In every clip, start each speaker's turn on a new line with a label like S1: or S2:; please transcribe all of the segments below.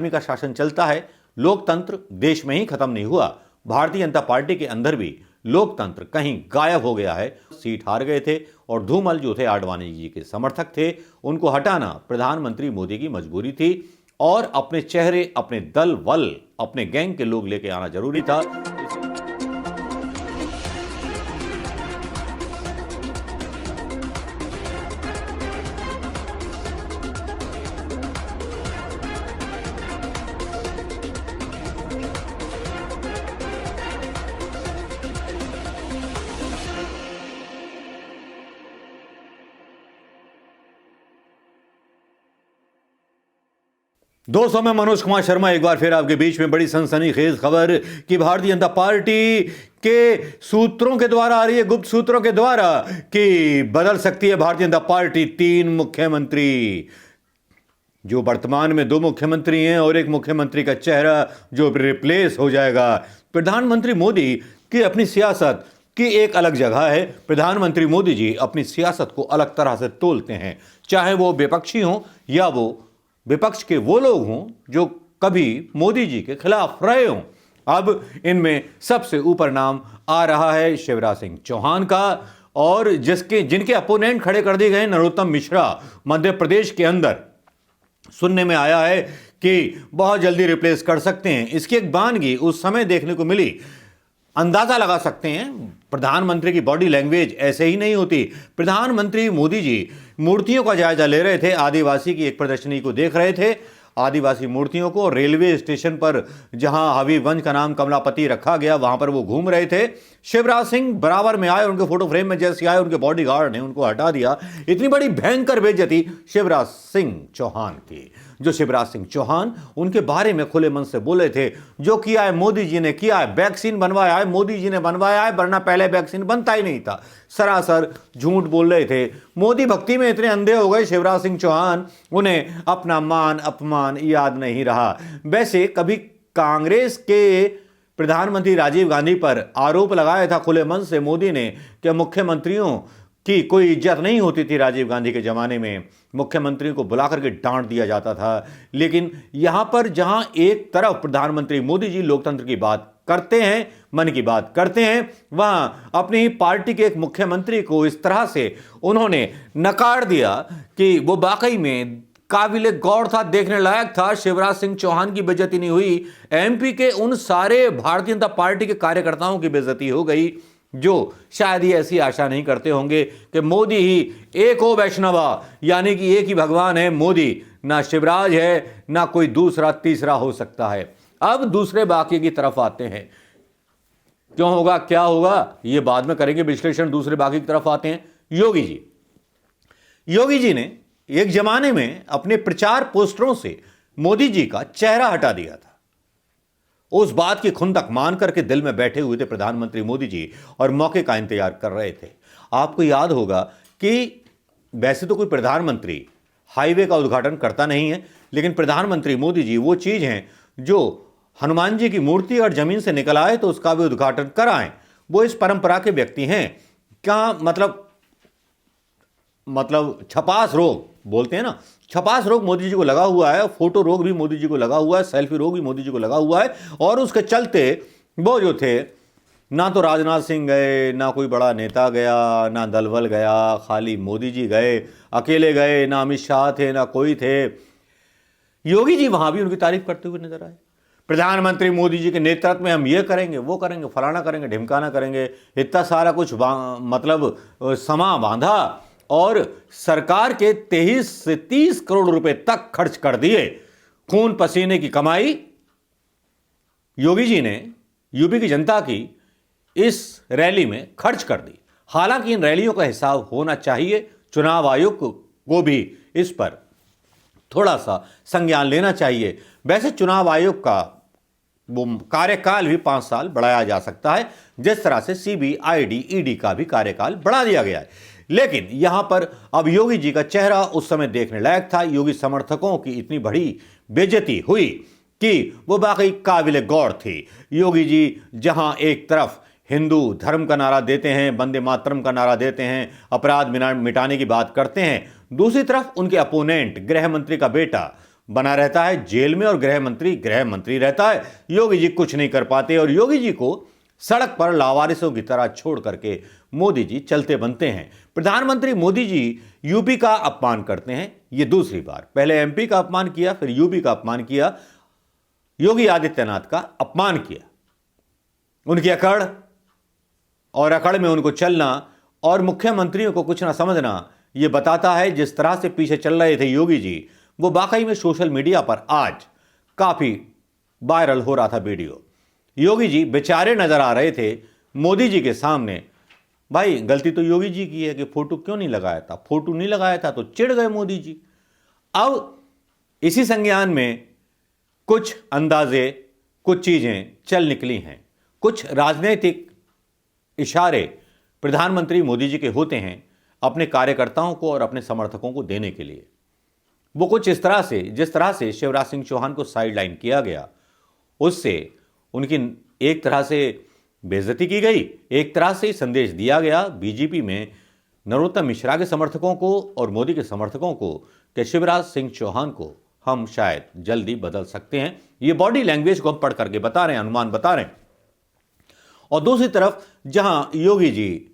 S1: आदमी का शासन चलता है। लोकतंत्र देश में ही खत्म नहीं हुआ, भारतीय जनता पार्टी के अंदर भी लोकतंत्र कहीं गायब हो गया है। सीट हार गए थे और धूमल जो थे आडवाणी जी के समर्थक थे, उनको हटाना प्रधानमंत्री मोदी की मजबूरी थी और अपने चेहरे, अपने दल बल, अपने गैंग के लोग लेके आना जरूरी था। 200 में मनोज कुमार शर्मा एक बार फिर आपके बीच में बड़ी सनसनीखेज खबर कि भारतीय जनता पार्टी के सूत्रों के द्वारा आ रही है, गुप्त सूत्रों के द्वारा, कि बदल सकती है भारतीय जनता पार्टी 3 मुख्यमंत्री। जो वर्तमान में 2 मुख्यमंत्री हैं और एक मुख्यमंत्री का चेहरा जो रिप्लेस हो जाएगा। प्रधानमंत्री मोदी की अपनी सियासत की एक अलग जगह है। प्रधानमंत्री मोदी जी अपनी सियासत को अलग तरह से तोलते हैं, चाहे वो विपक्षी हों या वो विपक्ष के वो लोग हों जो कभी मोदी जी के खिलाफ रहे हों। अब इनमें सबसे ऊपर नाम आ रहा है शिवराज सिंह चौहान का, और जिनके अपोनेंट खड़े कर दिए गए नरोत्तम मिश्रा। मध्य प्रदेश के अंदर सुनने में आया है कि बहुत जल्दी रिप्लेस कर सकते हैं। इसकी एक बानगी उस समय देखने को मिली। अंदाजा लगा सकते हैं, प्रधानमंत्री की बॉडी लैंग्वेज ऐसे ही नहीं होती। प्रधानमंत्री मोदी जी मूर्तियों का जायजा ले रहे थे, आदिवासी की एक प्रदर्शनी को देख रहे थे। आदिवासी मूर्तियों को रेलवे स्टेशन पर जहां हबीबगंज का नाम कमलापति रखा गया, वहां पर वो घूम रहे थे। शिवराज सिंह बराबर में आए, उनके फोटो फ्रेम में जैसे आए, उनके बॉडीगार्ड ने उनको हटा दिया। इतनी बड़ी भयंकर बेइज्जती शिवराज सिंह चौहान की। जो शिवराज सिंह चौहान उनके बारे में खुले मन से बोले थे, जो किया है मोदी जी ने किया है, वैक्सीन बनवाया है मोदी जी ने बनवाया है, वरना पहले वैक्सीन बनता ही नहीं था। सरासर झूठ बोल रहे थे। मोदी भक्ति में इतने अंधे हो गए शिवराज सिंह चौहान, उन्हें अपना मान अपमान याद नहीं रहा। वैसे कभी कांग्रेस के प्रधानमंत्री राजीव गांधी पर आरोप लगाया था खुले मन से मोदी ने कि मुख्यमंत्रियों की कोई इज्जत नहीं होती थी। राजीव गांधी के जमाने में मुख्यमंत्री को बुलाकर के डांट दिया जाता था। लेकिन यहां पर जहां एक तरफ प्रधानमंत्री मोदी जी लोकतंत्र की बात करते हैं, मन की बात करते हैं, वहां अपनी ही पार्टी के एक मुख्यमंत्री को इस तरह से उन्होंने नकार दिया कि वो वाकई में काबिले गौर था, देखने लायक था। शिवराज सिंह चौहान की बेइज्जती नहीं हुई, एमपी के उन सारे भारतीय जनता पार्टी के कार्यकर्ताओं की बेइज्जती हो गई जो शायद ही ऐसी आशा नहीं करते होंगे कि मोदी ही एक हो वैष्णवा, यानी कि एक ही भगवान है मोदी, ना शिवराज है ना कोई दूसरा तीसरा हो सकता है। अब दूसरे बाकी की तरफ आते हैं। क्यों होगा, क्या होगा, ये बाद में करेंगे विश्लेषण। दूसरे बाकी की तरफ आते हैं। योगी जी ने एक जमाने में अपने प्रचार पोस्टरों से मोदी जी का चेहरा हटा दिया था। उस बात की खुंदक मान करके दिल में बैठे हुए थे प्रधानमंत्री मोदी जी और मौके का इंतजार कर रहे थे। आपको याद होगा कि वैसे तो कोई प्रधानमंत्री हाईवे का उद्घाटन करता नहीं है, लेकिन प्रधानमंत्री मोदी जी वो चीज हैं जो हनुमान जी की मूर्ति और जमीन से निकल आए तो उसका भी उद्घाटन कराएं। वो इस परंपरा के व्यक्ति हैं। क्या मतलब छपास रोग बोलते हैं ना, छपास रोग मोदी जी को लगा हुआ है, फोटो रोग भी मोदी जी को लगा हुआ है, सेल्फी रोग भी मोदी जी को लगा हुआ है। और उसके चलते वो जो थे, ना तो राजनाथ सिंह गए, ना कोई बड़ा नेता गया, ना दलबल गया, खाली मोदी जी गए, अकेले गए, ना अमित शाह थे, ना कोई थे। योगी जी वहां भी उनकी तारीफ करते हुए नजर आए। प्रधानमंत्री मोदी जी के नेतृत्व में हम ये करेंगे, वो करेंगे, फलाना करेंगे, ढिमकाना करेंगे। इतना सारा कुछ मतलब समा बांधा और सरकार के 23 से 30 करोड़ रुपए तक खर्च कर दिए। खून पसीने की कमाई योगी जी ने यूपी की जनता की इस रैली में खर्च कर दी। हालांकि इन रैलियों का हिसाब होना चाहिए, चुनाव आयोग को भी इस पर थोड़ा सा संज्ञान लेना चाहिए। वैसे चुनाव आयोग का वो कार्यकाल भी 5 साल बढ़ाया जा सकता है, जिस तरह से सीबीआईडी ईडी का भी कार्यकाल बढ़ा दिया गया है। लेकिन यहां पर अब योगी जी का चेहरा उस समय देखने लायक था। योगी समर्थकों की इतनी बड़ी बेइज्जती हुई कि वो वाकई काबिले गौर थी। योगी जी जहां एक तरफ हिंदू धर्म का नारा देते हैं, वंदे मातरम का नारा देते हैं, अपराध मिटाने की बात करते हैं, दूसरी तरफ उनके अपोनेंट गृह मंत्री का बेटा बना रहता है जेल में और गृह मंत्री रहता है। योगी जी कुछ नहीं कर पाते और योगी जी को सड़क पर लावारिसों की तरह छोड़ करके मोदी जी चलते बनते हैं। प्रधानमंत्री मोदी जी यूपी का अपमान करते हैं, ये दूसरी बार। पहले एमपी का अपमान किया, फिर यूपी का अपमान किया, योगी आदित्यनाथ का अपमान किया। उनकी अकड़ और अकड़ में उनको चलना और मुख्यमंत्रियों को कुछ ना समझना, यह बताता है जिस तरह से पीछे चल रहे थे योगी जी, वो वाकई में सोशल मीडिया पर आज काफी वायरल हो रहा था वीडियो। योगी जी बेचारे नजर आ रहे थे मोदी जी के सामने। भाई गलती तो योगी जी की है कि फोटो क्यों नहीं लगाया था, फोटो नहीं लगाया था तो चिढ़ गए मोदी जी। अब इसी संज्ञान में कुछ अंदाजे, कुछ चीजें चल निकली हैं, कुछ राजनीतिक इशारे प्रधानमंत्री मोदी जी के होते हैं अपने कार्यकर्ताओं को और अपने समर्थकों को देने के लिए। वो कुछ इस तरह से, जिस तरह से शिवराज सिंह चौहान को साइडलाइन किया गया, उससे उनकी एक तरह से बेइज्जती की गई, एक तरह से संदेश दिया गया बीजेपी में नरोत्तम मिश्रा के समर्थकों को और मोदी के समर्थकों को कि शिवराज सिंह चौहान को हम शायद जल्दी बदल सकते हैं। ये बॉडी लैंग्वेज को हम पढ़ करके बता रहे हैं, अनुमान बता रहे हैं। और दूसरी तरफ जहां योगी जी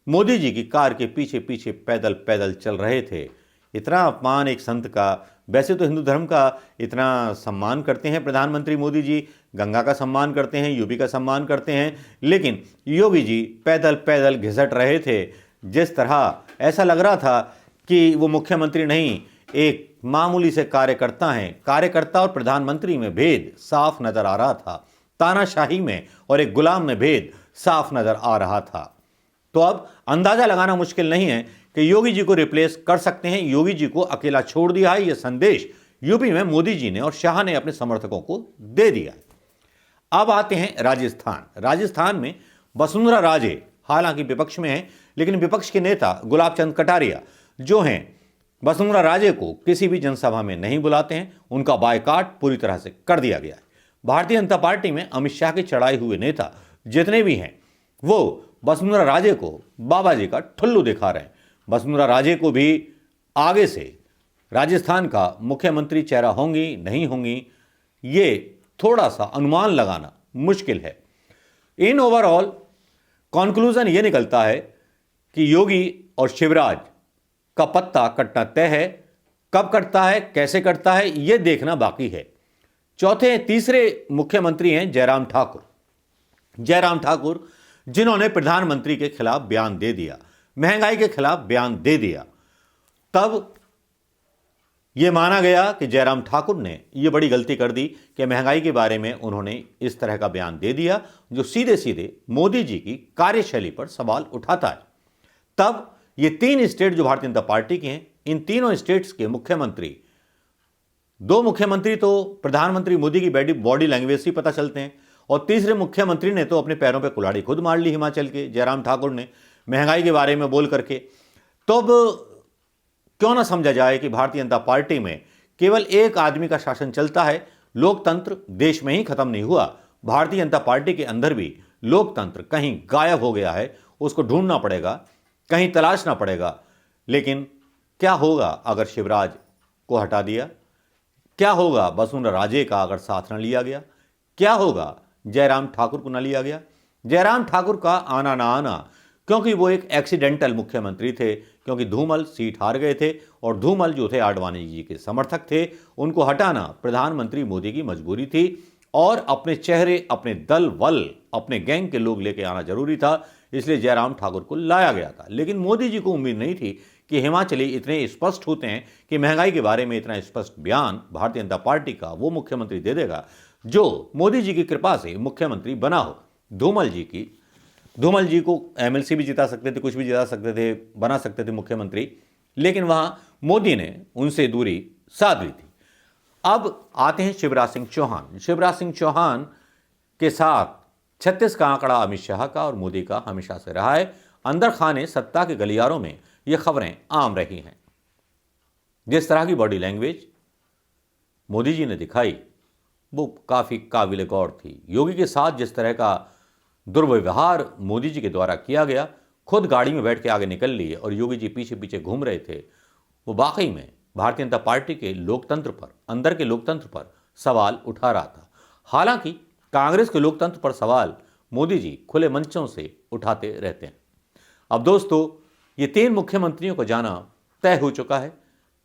S1: मोदी जी की कार के पीछे पीछे पैदल पैदल चल रहे थे, इतना अपमान एक संत का। वैसे तो हिंदू धर्म का इतना सम्मान करते हैं प्रधानमंत्री मोदी जी, गंगा का सम्मान करते हैं, यूपी का सम्मान करते हैं, लेकिन योगी जी पैदल पैदल घिसट रहे थे। जिस तरह ऐसा लग रहा था कि वो मुख्यमंत्री नहीं, एक मामूली से कार्यकर्ता हैं। कार्यकर्ता और प्रधानमंत्री में भेद साफ नजर आ रहा था, तानाशाही में और एक गुलाम में भेद साफ नजर आ रहा था। तो अब अंदाजा लगाना मुश्किल नहीं है कि योगी जी को रिप्लेस कर सकते हैं। योगी जी को अकेला छोड़ दिया है, यह संदेश यूपी में मोदी जी ने और शाह ने अपने समर्थकों को दे दिया। अब आते हैं राजस्थान। राजस्थान में वसुंधरा राजे हालांकि विपक्ष में हैं, लेकिन विपक्ष के नेता गुलाब चंद कटारिया जो हैं वसुंधरा राजे को किसी भी जनसभा में नहीं बुलाते हैं। उनका बायकॉट पूरी तरह से कर दिया गया है। भारतीय जनता पार्टी में अमित शाह के चढ़ाए हुए नेता जितने भी हैं वो वसुंधरा राजे को बाबा जी का ठुल्लू दिखा रहे हैं। वसुंधरा राजे को भी आगे से राजस्थान का मुख्यमंत्री चेहरा होंगी नहीं होंगी, ये थोड़ा सा अनुमान लगाना मुश्किल है। इन ओवरऑल कंक्लूजन ये निकलता है कि योगी और शिवराज का पत्ता कटना तय है। कब कटता है, कैसे कटता है, यह देखना बाकी है। तीसरे मुख्यमंत्री हैं जयराम ठाकुर। जयराम ठाकुर जिन्होंने प्रधानमंत्री के खिलाफ बयान दे दिया, महंगाई के खिलाफ बयान दे दिया। तब यह माना गया कि जयराम ठाकुर ने यह बड़ी गलती कर दी कि महंगाई के बारे में उन्होंने इस तरह का बयान दे दिया जो सीधे सीधे मोदी जी की कार्यशैली पर सवाल उठाता है। तब ये 3 स्टेट जो भारतीय जनता पार्टी के हैं, इन तीनों स्टेट्स के मुख्यमंत्री, 2 मुख्यमंत्री तो प्रधानमंत्री मोदी की बॉडी लैंग्वेज से पता चलते हैं और तीसरे मुख्यमंत्री ने तो अपने पैरों पे कुल्हाड़ी खुद मार ली हिमाचल के जयराम ठाकुर ने महंगाई के बारे में बोल करके। तो अब क्यों ना समझा जाए कि भारतीय जनता पार्टी में केवल एक आदमी का शासन चलता है। लोकतंत्र देश में ही खत्म नहीं हुआ, भारतीय जनता पार्टी के अंदर भी लोकतंत्र कहीं गायब हो गया है। उसको ढूंढना पड़ेगा, कहीं तलाशना पड़ेगा। लेकिन क्या होगा अगर शिवराज को हटा दिया? क्या होगा वसुंधरा राजे का अगर साथ न लिया गया? क्या होगा जयराम ठाकुर को न लिया गया? जयराम ठाकुर का आना ना आना, क्योंकि वो एक एक्सीडेंटल मुख्यमंत्री थे, क्योंकि धूमल सीट हार गए थे और धूमल जो थे आडवाणी जी के समर्थक थे, उनको हटाना प्रधानमंत्री मोदी की मजबूरी थी और अपने चेहरे, अपने दल बल, अपने गैंग के लोग लेके आना जरूरी था। इसलिए जयराम ठाकुर को लाया गया था। लेकिन मोदी जी को उम्मीद नहीं थी कि हिमाचली इतने स्पष्ट होते हैं कि महंगाई के बारे में इतना स्पष्ट बयान भारतीय जनता पार्टी का वो मुख्यमंत्री दे देगा जो मोदी जी की कृपा से मुख्यमंत्री बना हो। धूमल जी को एमएलसी भी जिता सकते थे, कुछ भी जिता सकते थे, बना सकते थे मुख्यमंत्री, लेकिन वहां मोदी ने उनसे दूरी साध ली थी। अब आते हैं शिवराज सिंह चौहान। शिवराज सिंह चौहान के साथ 36 का आंकड़ा अमित शाह का और मोदी का हमेशा से रहा है। अंदर खाने सत्ता के गलियारों में ये खबरें आम रही हैं। जिस तरह की बॉडी लैंग्वेज मोदी जी ने दिखाई वो काफ़ी काबिल गौर थी। योगी के साथ जिस तरह का दुर्व्यवहार मोदी जी के द्वारा किया गया, खुद गाड़ी में बैठ के आगे निकल लिए और योगी जी पीछे पीछे घूम रहे थे, वो वाकई में भारतीय जनता पार्टी के लोकतंत्र पर, अंदर के लोकतंत्र पर सवाल उठा रहा था। हालांकि कांग्रेस के लोकतंत्र पर सवाल मोदी जी खुले मंचों से उठाते रहते हैं। अब दोस्तों, ये 3 मुख्यमंत्रियों को जाना तय हो चुका है,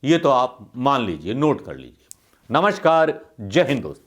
S1: ये तो आप मान लीजिए, नोट कर लीजिए। नमस्कार, जय हिंद दोस्तों।